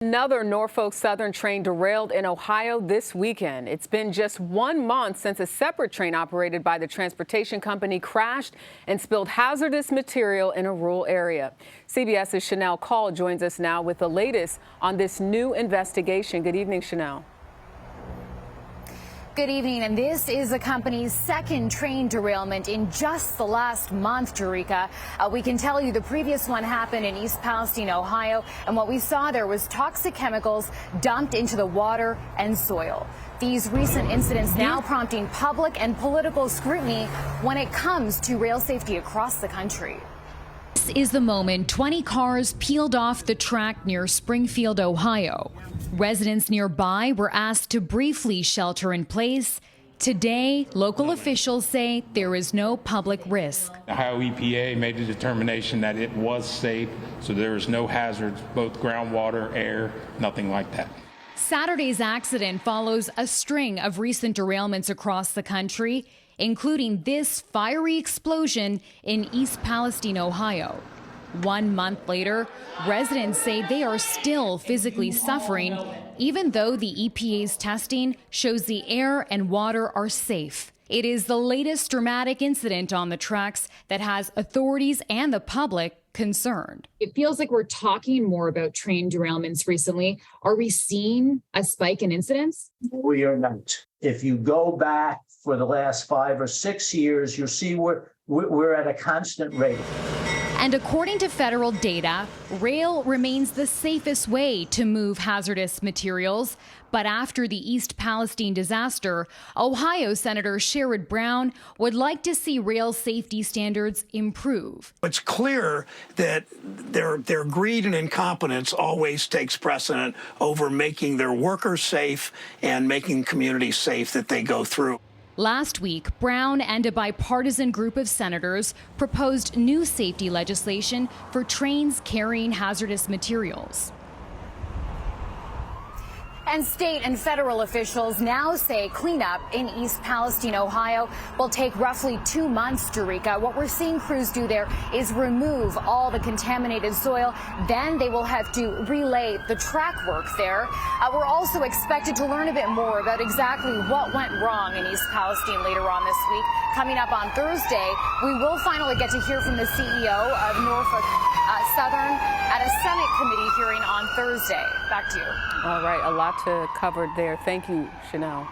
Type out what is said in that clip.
Another Norfolk Southern train derailed in Ohio this weekend. It's been just 1 month since a separate train operated by the transportation company crashed and spilled hazardous material in a rural area. CBS's Shanelle Kaul joins us now with the latest on this new investigation. Good evening, Shanelle. Good evening, and this is the company's second train derailment in just the last month, Jerika. We can tell you the previous one happened in East Palestine, Ohio, and what we saw there was toxic chemicals dumped into the water and soil. These recent incidents now prompting public and political scrutiny when it comes to rail safety across the country. This is the moment 20 cars peeled off the track near Springfield, Ohio. Residents nearby were asked to briefly shelter in place. Today, local officials say there is no public risk. The Ohio EPA made a determination that it was safe, so there is no hazards, both groundwater, air, nothing like that. Saturday's accident follows a string of recent derailments across the country, including this fiery explosion in East Palestine, Ohio. 1 month later, residents say they are still physically suffering, even though the EPA's testing shows the air and water are safe. It is the latest dramatic incident on the tracks that has authorities and the public concerned. It feels like we're talking more about train derailments recently. Are we seeing a spike in incidents? We are not. If you go back for the last 5 or 6 years, you'll see we're at a constant rate. And according to federal data, rail remains the safest way to move hazardous materials. But after the East Palestine disaster, Ohio Senator Sherrod Brown would like to see rail safety standards improve. It's clear that their greed and incompetence always takes precedent over making their workers safe and making communities safe that they go through. Last week, Brown and a bipartisan group of senators proposed new safety legislation for trains carrying hazardous materials. And state and federal officials now say cleanup in East Palestine, Ohio will take roughly 2 months, Jerika. What we're seeing crews do there is remove all the contaminated soil. Then they will have to relay the track work there. We're also expected to learn a bit more about exactly what went wrong in East Palestine later on this week. Coming up on Thursday, we will finally get to hear from the CEO of Norfolk Southern at a Senate committee hearing on Thursday. Back to you. All right, a lot to cover there. Thank you, Shanelle.